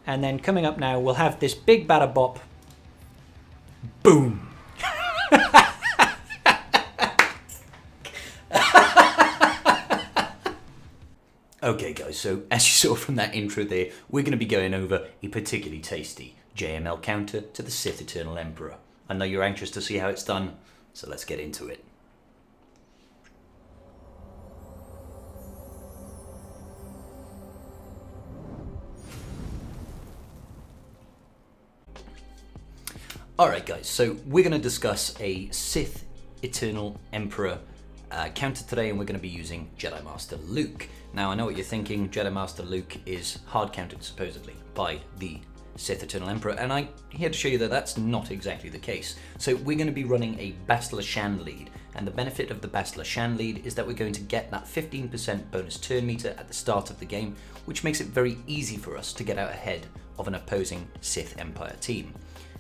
And then coming up now, we'll have this big badda bop. Boom. Okay guys, so as you saw from that intro there, we're going to be going over a particularly tasty JML counter to the Sith Eternal Emperor. I know you're anxious to see how it's done, so let's get into it. Alright guys, so we're going to discuss a Sith Eternal Emperor counter today, and we're going to be using Jedi Master Luke. Now I know what you're thinking, Jedi Master Luke is hard countered supposedly by the Sith Eternal Emperor, and I'm here to show you that that's not exactly the case. So we're going to be running a Bastila Shan lead, and the benefit of the Bastila Shan lead is that we're going to get that 15% bonus turn meter at the start of the game, which makes it very easy for us to get out ahead of an opposing Sith Empire team.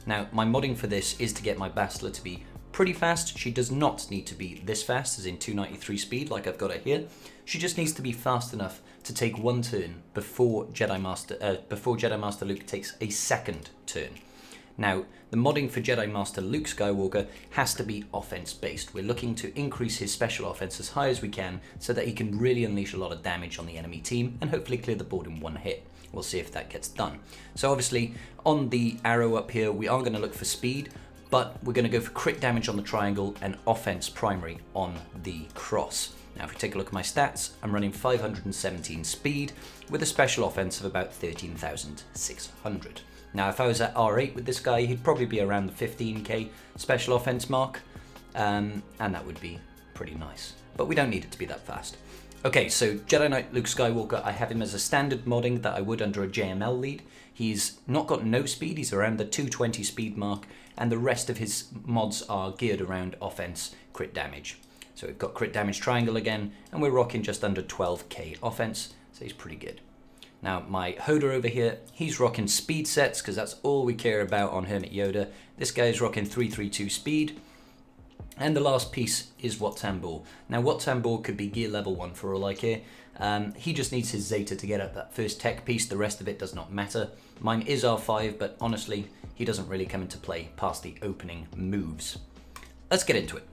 Now my modding for this is to get my Bastila to be pretty fast. She does not need to be this fast, as in 293 speed like I've got her here. She just needs to be fast enough to take one turn before Jedi Master Luke takes a second turn. Now, the modding for Jedi Master Luke Skywalker has to be offense based. We're looking to increase his special offense as high as we can so that he can really unleash a lot of damage on the enemy team and hopefully clear the board in one hit. We'll see if that gets done. So obviously, on the arrow up here, we are going to look for speed, but we're going to go for crit damage on the triangle and offense primary on the cross. Now if we take a look at my stats, I'm running 517 speed with a special offense of about 13,600. Now if I was at R8 with this guy, he'd probably be around the 15k special offense mark, and that would be pretty nice. But we don't need it to be that fast. Okay, so Jedi Knight Luke Skywalker, I have him as a standard modding that I would under a JML lead. He's not got no speed, he's around the 220 speed mark, and the rest of his mods are geared around offense, crit damage. So we've got crit damage triangle again, and we're rocking just under 12k offense, so he's pretty good. Now my Hoda over here, he's rocking speed sets, because that's all we care about on Hermit Yoda. This guy's rocking 332 speed. And the last piece is Wat Tambor. Now Wat Tambor could be gear level 1 for all I care. He just needs his Zeta to get up that first tech piece, the rest of it does not matter. Mine is R5, but honestly, he doesn't really come into play past the opening moves. Let's get into it.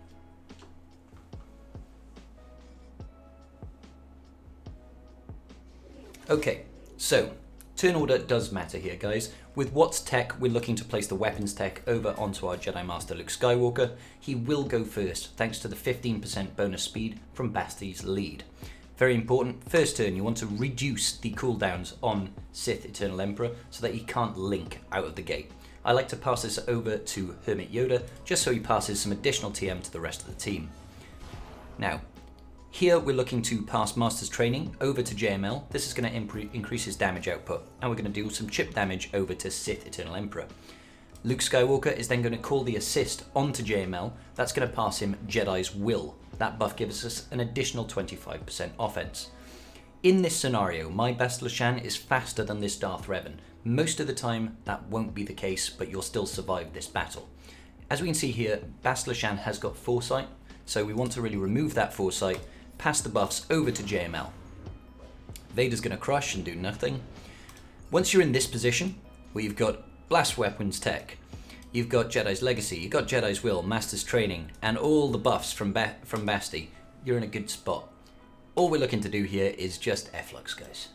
Okay, so turn order does matter here, guys. With Wat's tech, we're looking to place the weapons tech over onto our Jedi Master Luke Skywalker. He will go first, thanks to the 15% bonus speed from Basti's lead. Very important, first turn you want to reduce the cooldowns on Sith Eternal Emperor so that he can't link out of the gate. I like to pass this over to Hermit Yoda, just so he passes some additional TM to the rest of the team. Now, here we're looking to pass Master's Training over to JML. This is going to increase his damage output, and we're going to do some chip damage over to Sith Eternal Emperor. Luke Skywalker is then going to call the assist onto JML. That's going to pass him Jedi's Will. That buff gives us an additional 25% offense. In this scenario, my Bastila Shan is faster than this Darth Revan. Most of the time that won't be the case, but you'll still survive this battle. As we can see here, Bastila Shan has got Foresight, so we want to really remove that Foresight, pass the buffs over to JML. Vader's going to crush and do nothing. Once you're in this position, where you've got Blast Weapons Tech, you've got Jedi's Legacy, you've got Jedi's Will, Master's Training, and all the buffs from Basti, you're in a good spot. All we're looking to do here is just F-Lux, guys.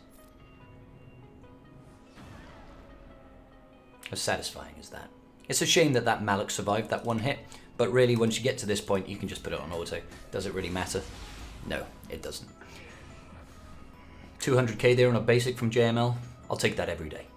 As satisfying as that. It's a shame that that Malak survived that one hit, but really once you get to this point, you can just put it on auto. Does it really matter? No, it doesn't. 200k there on a basic from JML. I'll take that every day.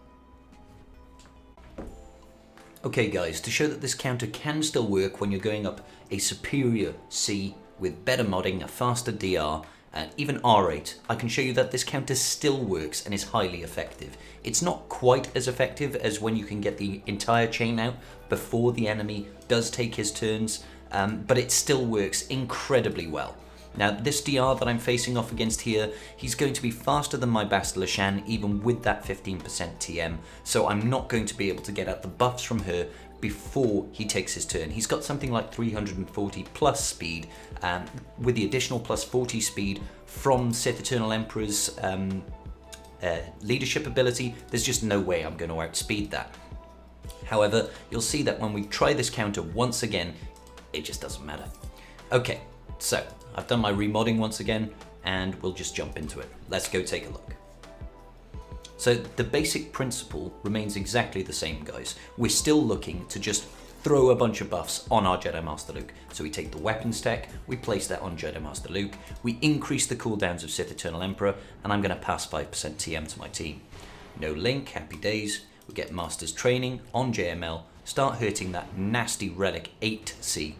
Okay guys, to show that this counter can still work when you're going up a superior C with better modding, a faster DR, and even R8, I can show you that this counter still works and is highly effective. It's not quite as effective as when you can get the entire chain out before the enemy does take his turns, but it still works incredibly well. Now this DR that I'm facing off against here, he's going to be faster than my Bastila Shan even with that 15% TM, so I'm not going to be able to get out the buffs from her before he takes his turn. He's got something like 340 plus speed, with the additional plus 40 speed from Sith Eternal Emperor's leadership ability, there's just no way I'm going to outspeed that. However, you'll see that when we try this counter once again, it just doesn't matter. Okay, so I've done my remodding once again, and we'll just jump into it. Let's go take a look. So the basic principle remains exactly the same, guys. We're still looking to just throw a bunch of buffs on our Jedi Master Luke. So we take the weapons tech, we place that on Jedi Master Luke, we increase the cooldowns of Sith Eternal Emperor, and I'm going to pass 5% TM to my team. No Link, happy days. We get Master's Training on JML, start hurting that nasty Relic 8C,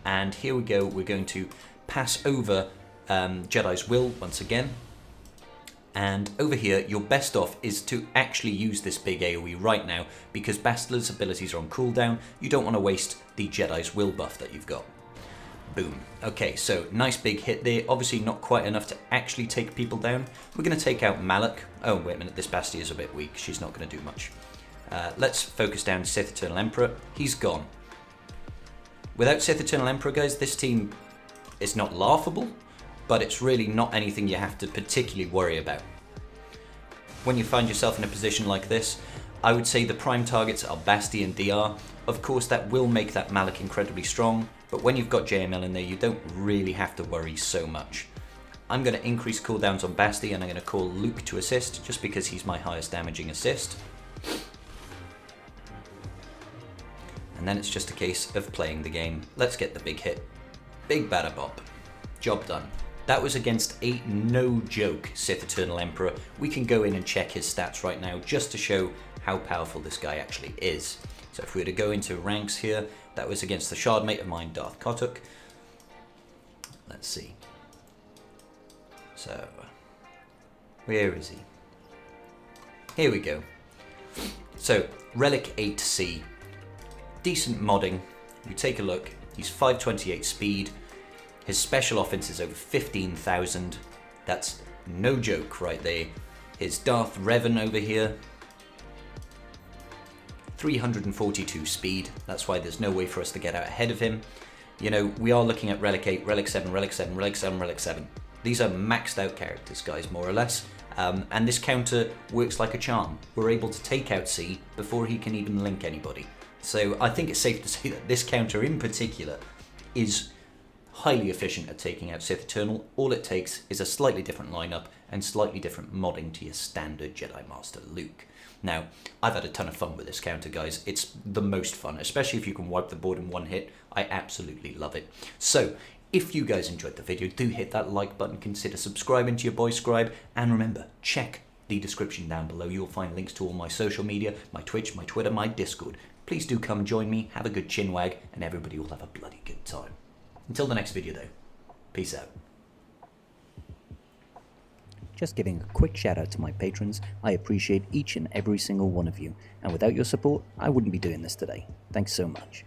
and here we go, we're going to pass over Jedi's Will once again. And over here, your best off is to actually use this big AoE right now, because Bastard's abilities are on cooldown. You don't want to waste the Jedi's Will buff that you've got. Boom. Okay, so nice big hit there. Obviously not quite enough to actually take people down. We're going to take out Malak. Oh, wait a minute, this Basti is a bit weak. She's not going to do much. Let's focus down Sith Eternal Emperor. He's gone. Without Sith Eternal Emperor, guys, this team is not laughable, but it's really not anything you have to particularly worry about. When you find yourself in a position like this, I would say the prime targets are Basti and DR. Of course, that will make that Malak incredibly strong, but when you've got JML in there, you don't really have to worry so much. I'm going to increase cooldowns on Basti, and I'm going to call Luke to assist, just because he's my highest damaging assist. And then it's just a case of playing the game. Let's get the big hit. Big badda bop. Job done. That was against a no-joke Sith Eternal Emperor. We can go in and check his stats right now just to show how powerful this guy actually is. So if we were to go into ranks here, that was against the shardmate of mine, Darth Kotuk. Let's see. So, where is he? Here we go. So, Relic 8C. Decent modding. You take a look. He's 528 speed. His special offense is over 15,000. That's no joke right there. His Darth Revan over here. 342 speed. That's why there's no way for us to get out ahead of him. You know, we are looking at Relic 8, Relic 7, Relic 7, Relic 7, Relic 7. These are maxed out characters, guys, more or less. And this counter works like a charm. We're able to take out C before he can even link anybody. So I think it's safe to say that this counter in particular is highly efficient at taking out Sith Eternal. All it takes is a slightly different lineup and slightly different modding to your standard Jedi Master Luke. Now, I've had a ton of fun with this counter, guys. It's the most fun, especially if you can wipe the board in one hit. I absolutely love it. So, if you guys enjoyed the video, do hit that like button, consider subscribing to your boy Scribe, and remember, check the description down below. You'll find links to all my social media, my Twitch, my Twitter, my Discord. Please do come join me, have a good chinwag, and everybody will have a bloody good time. Until the next video though, peace out. Just giving a quick shout out to my patrons. I appreciate each and every single one of you, and without your support, I wouldn't be doing this today. Thanks so much.